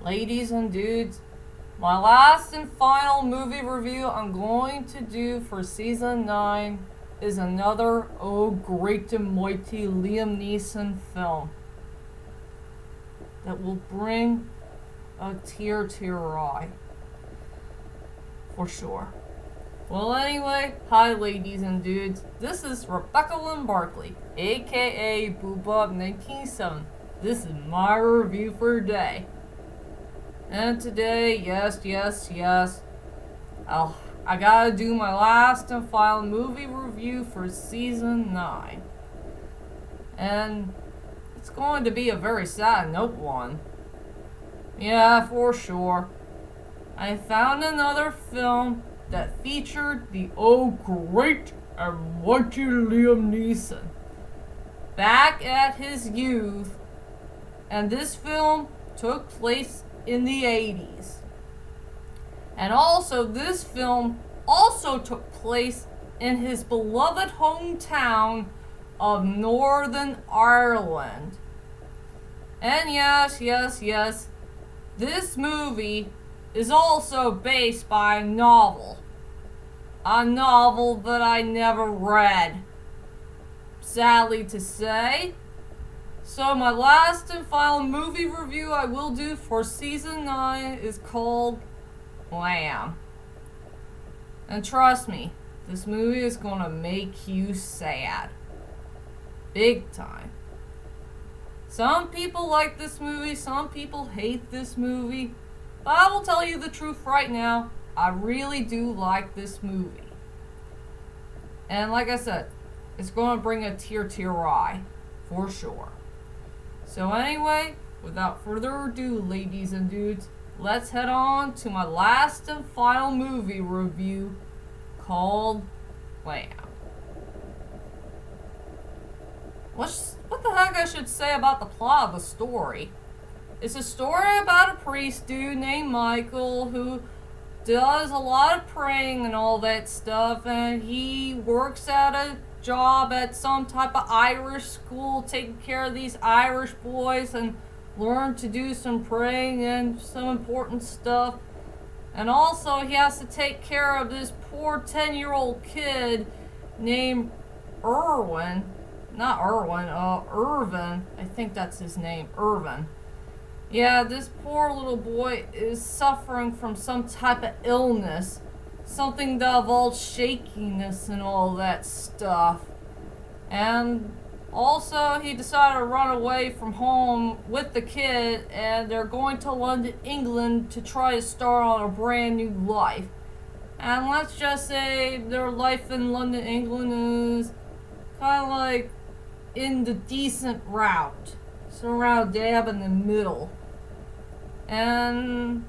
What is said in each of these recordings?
Ladies and dudes, my last and final movie review I'm going to do for season 9 is another great and mighty Liam Neeson film that will bring a tear to your eye. For sure. Well, anyway, hi ladies and dudes. This is Rebecca Lynn Barkley, aka Boobop197. This is my review for today. And today, yes, I gotta do my last and final movie review for season 9. And it's going to be a very sad note one. Yeah, for sure. I found another film that featured the great and mighty Liam Neeson back at his youth, and this film took place in the 80s. And also, this film also took place in his beloved hometown of Northern Ireland. And yes, this movie is also based by a novel. A novel that I never read, sadly to say. So my last and final movie review I will do for season 9 is called Lamb. And trust me, this movie is gonna make you sad. Big time. Some people like this movie, some people hate this movie. But I will tell you the truth right now, I really do like this movie. And like I said, it's gonna bring a tear to your eye, for sure. So anyway, without further ado, ladies and dudes, let's head on to my last and final movie review called Lamb. What the heck I should say about the plot of the story? It's a story about a priest dude named Michael who does a lot of praying and all that stuff, and he works at a job at some type of Irish school taking care of these Irish boys and learn to do some praying and some important stuff. And also he has to take care of this poor 10-year-old kid named Irvin. I think that's his name, Irvin. Yeah, this poor little boy is suffering from some type of illness. Something that involves shakiness and all that stuff. And also, he decided to run away from home with the kid, and they're going to London, England to try to start on a brand new life. And let's just say their life in London, England is kind of like in the decent route. So around dab in the middle. And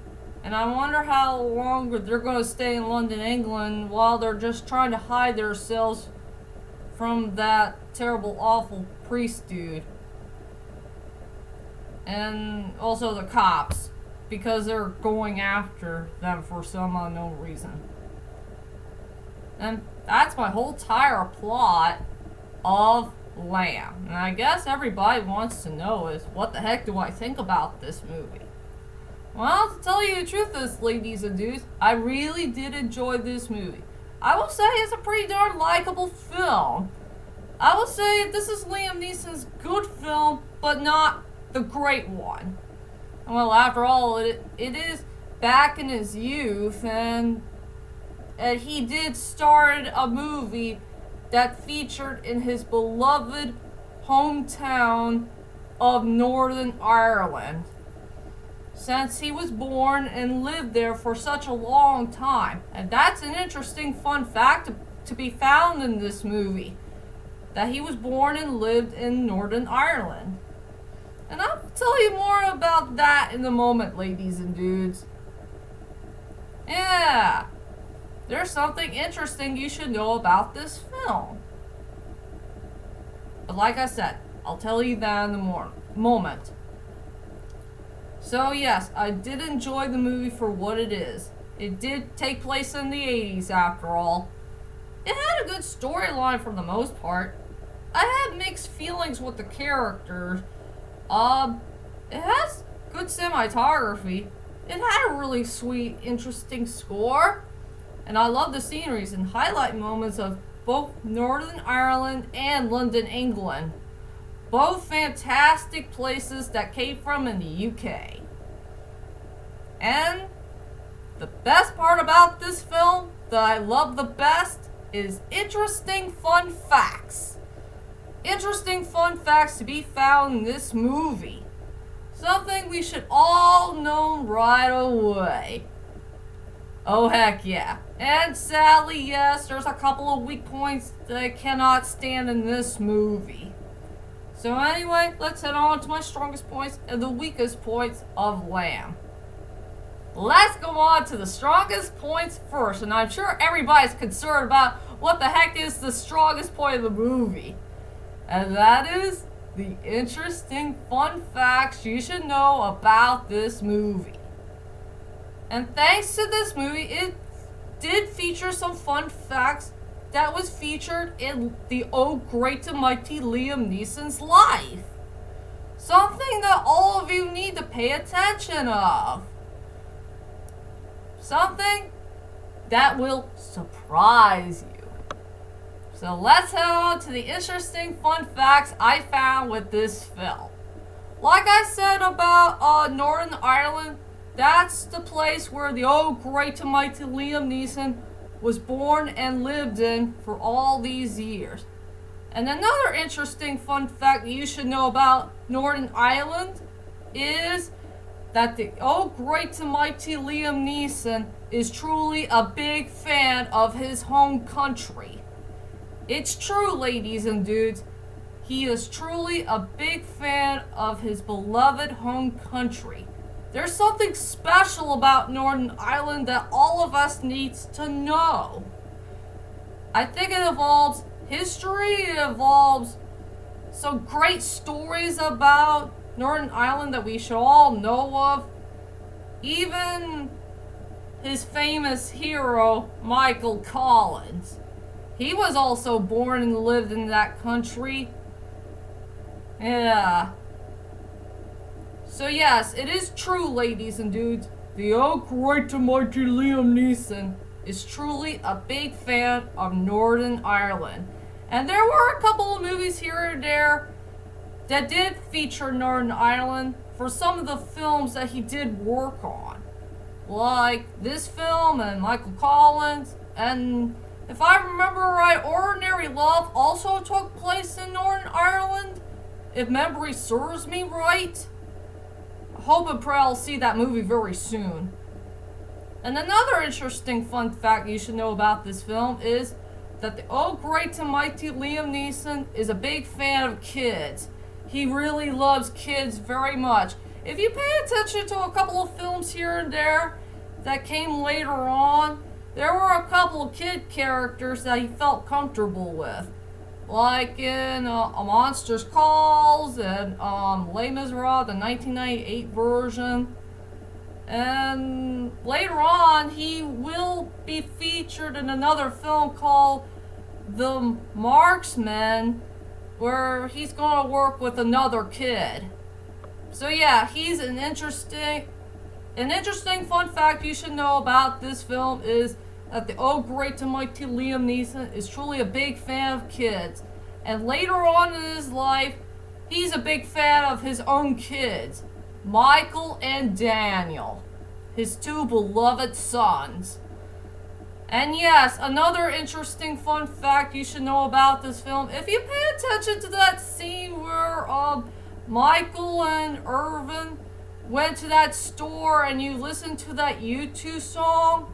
I wonder how long they're going to stay in London, England while they're just trying to hide themselves from that terrible, awful priest dude. And also the cops, because they're going after them for some unknown reason. And that's my whole entire plot of Lamb. And I guess everybody wants to know is, what the heck do I think about this movie? Well, to tell you the truth, ladies and dudes, I really did enjoy this movie. I will say it's a pretty darn likable film. I will say this is Liam Neeson's good film, but not the great one. Well, after all, it is back in his youth, and he did star in a movie that featured in his beloved hometown of Northern Ireland, since he was born and lived there for such a long time. And that's an interesting fun fact to be found in this movie, that he was born and lived in Northern Ireland. And I'll tell you more about that in a moment, ladies and dudes. Yeah, there's something interesting you should know about this film. But like I said, I'll tell you that in a moment. So yes, I did enjoy the movie for what it is. It did take place in the 80s after all. It had a good storyline for the most part. I had mixed feelings with the characters. It has good cinematography, it had a really sweet, interesting score. And I love the sceneries and highlight moments of both Northern Ireland and London, England. Both fantastic places that came from in the UK. And the best part about this film that I love the best is interesting fun facts. Interesting fun facts to be found in this movie. Something we should all know right away. Oh heck yeah. And sadly, yes, there's a couple of weak points that I cannot stand in this movie. So anyway, let's head on to my strongest points and the weakest points of Lamb. Let's go on to the strongest points first, and I'm sure everybody's concerned about what the heck is the strongest point of the movie. And that is the interesting fun facts you should know about this movie. And thanks to this movie, it did feature some fun facts that was featured in the Oh Great and Mighty Liam Neeson's life. Something that all of you need to pay attention of. Something that will surprise you. So let's head on to the interesting fun facts I found with this film. Like I said about Northern Ireland, that's the place where the Oh Great and Mighty Liam Neeson was born and lived in for all these years. And another interesting fun fact you should know about Northern Ireland is that the Oh Great and Mighty Liam Neeson is truly a big fan of his home country. It's true, ladies and dudes. He is truly a big fan of his beloved home country. There's something special about Northern Ireland that all of us needs to know. I think it involves history, it involves some great stories about Northern Ireland that we should all know of. Even his famous hero, Michael Collins. He was also born and lived in that country. Yeah. So yes, it is true, ladies and dudes. The Oh Great and Mighty Liam Neeson is truly a big fan of Northern Ireland. And there were a couple of movies here and there that did feature Northern Ireland for some of the films that he did work on. Like this film and Michael Collins. And if I remember right, Ordinary Love also took place in Northern Ireland. If memory serves me right. Hope and pray I'll see that movie very soon. And another interesting fun fact you should know about this film is that the Oh Great and Mighty Liam Neeson is a big fan of kids. He really loves kids very much. If you pay attention to a couple of films here and there that came later on, there were a couple of kid characters that he felt comfortable with. Like in A Monster's Calls and Les Miserables, the 1998 version. And later on, he will be featured in another film called The Marksman, where he's going to work with another kid. So yeah, he's an interesting fun fact you should know about this film is that the Oh Great and Mighty Liam Neeson is truly a big fan of kids. And later on in his life, he's a big fan of his own kids, Michael and Daniel, his two beloved sons. And yes, another interesting fun fact you should know about this film, if you pay attention to that scene where Michael and Irvin went to that store and you listen to that U2 song.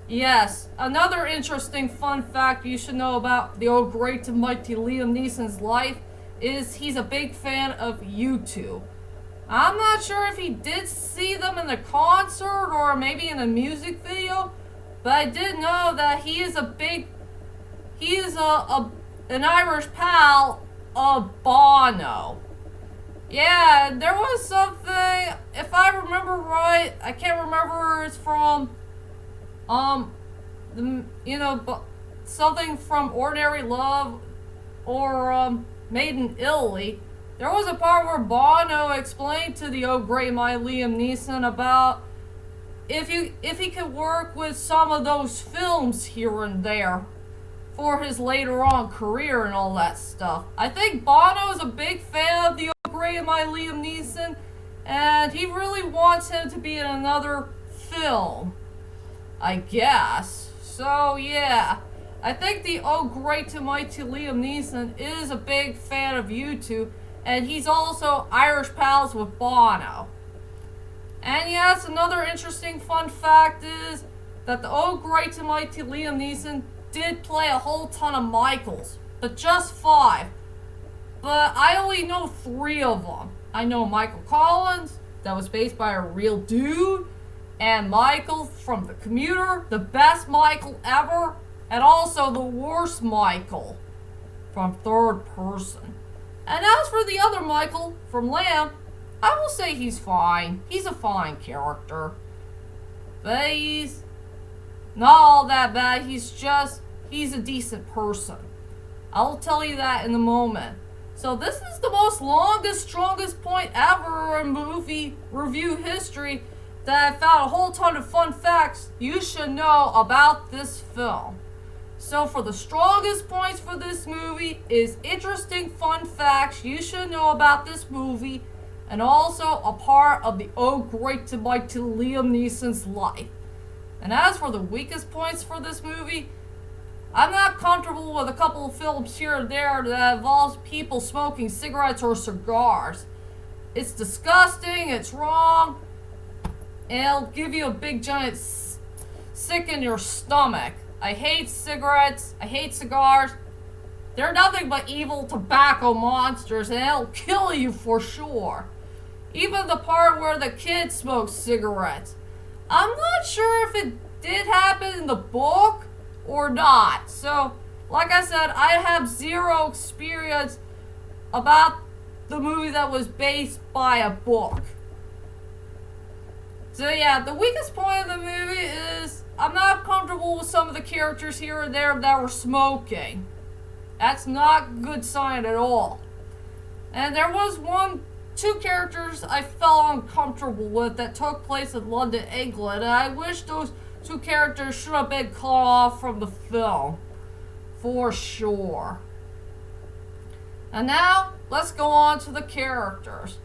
Yes, another interesting fun fact you should know about the Oh Great and Mighty Liam Neeson's life is he's a big fan of U2. I'm not sure if he did see them in the concert or maybe in a music video, but I did know that he is an Irish pal of Bono. Yeah, there was something, if I remember right, I can't remember where it's from, something from Ordinary Love or Made in Italy there was a part where Bono explained to the oh great my Liam Neeson about if he could work with some of those films here and there for his later on career and all that stuff. I think Bono is a big fan of the oh great my Liam Neeson, and he really wants him to be in another film, I guess. So yeah, I think the oh great to mighty Liam Neeson is a big fan of U2, and he's also Irish pals with Bono. And yes, another interesting fun fact is that the oh great to mighty Liam Neeson did play a whole ton of Michaels, but just 5. But I only know 3 of them. I know Michael Collins, that was based by a real dude, and Michael from The Commuter, the best Michael ever, and also the worst Michael from Third Person. And as for the other Michael from Lamb, I will say he's fine. He's a fine character. But he's not all that bad. He's a decent person. I'll tell you that in a moment. So this is the most longest, strongest point ever in movie review history that I found a whole ton of fun facts you should know about this film. So for the strongest points for this movie is interesting fun facts you should know about this movie, and also a part of the oh great to mighty Liam Neeson's life. And as for the weakest points for this movie, I'm not comfortable with a couple of films here and there that involves people smoking cigarettes or cigars. It's disgusting, it's wrong, and it'll give you a big giant sick in your stomach. I hate cigarettes, I hate cigars. They're nothing but evil tobacco monsters, and it'll kill you for sure. Even the part where the kid smokes cigarettes. I'm not sure if it did happen in the book or not. So, like I said, I have 0 experience about the movie that was based by a book. So yeah, the weakest point of the movie is I'm not comfortable with some of the characters here and there that were smoking. That's not a good sign at all. And there was 2 characters I felt uncomfortable with that took place in London, England, and I wish those 2 characters should have been cut off from the film. For sure. And now, let's go on to the characters.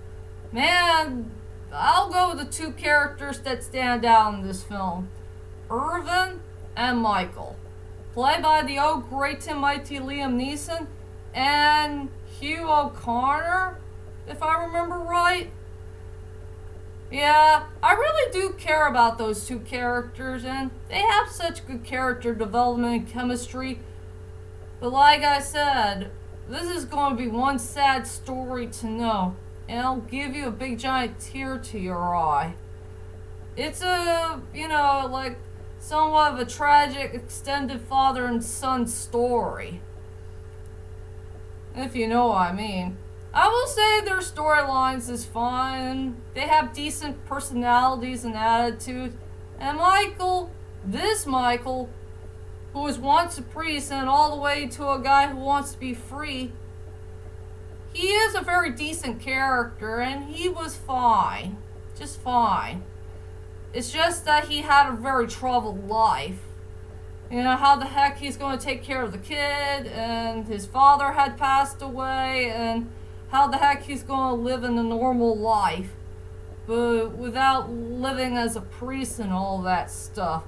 Man, I'll go with the 2 characters that stand out in this film. Irvin and Michael. Played by the oh great and mighty Liam Neeson and Hugh O'Connor, if I remember right. Yeah, I really do care about those 2 characters, and they have such good character development and chemistry. But like I said, this is going to be one sad story to know, and it'll give you a big giant tear to your eye. It's like somewhat of a tragic extended father and son story, if you know what I mean. I will say their storylines is fun. They have decent personalities and attitudes. And Michael, who was once a priest and all the way to a guy who wants to be free, he is a very decent character, and he was fine. Just fine. It's just that he had a very troubled life. You know, how the heck he's going to take care of the kid, and his father had passed away, and how the heck he's going to live in a normal life, but without living as a priest and all that stuff.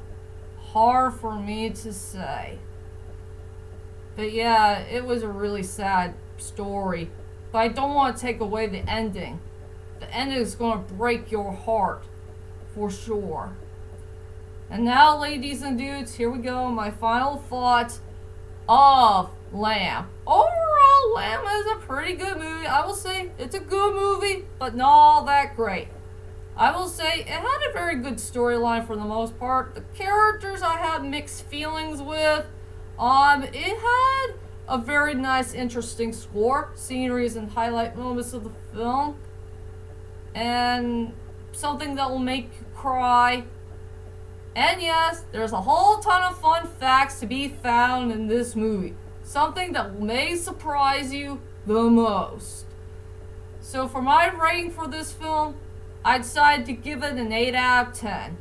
Hard for me to say. But yeah, it was a really sad story. But I don't want to take away the ending. The ending is going to break your heart, for sure. And now, ladies and dudes, here we go. My final thoughts of Lamb. Overall, Lamb is a pretty good movie. I will say it's a good movie, but not all that great. I will say it had a very good storyline for the most part. The characters I had mixed feelings with. It had a very nice, interesting score, sceneries, and highlight moments of the film, and something that will make you cry. And yes, there's a whole ton of fun facts to be found in this movie. Something that may surprise you the most. So for my rating for this film, I decided to give it an 8 out of 10.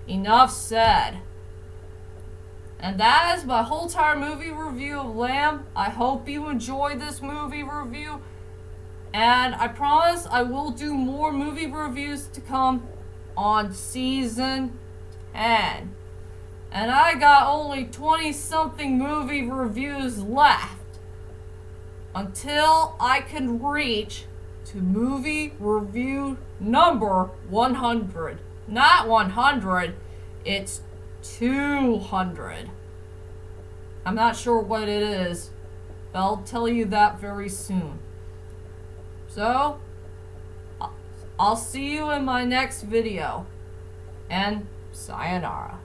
Enough said. And that is my whole entire movie review of Lamb. I hope you enjoyed this movie review. And I promise I will do more movie reviews to come on season 10. And I got only 20-something movie reviews left until I can reach to movie review number 100. Not 100, it's 200. I'm not sure what it is, but I'll tell you that very soon. So, I'll see you in my next video, and sayonara.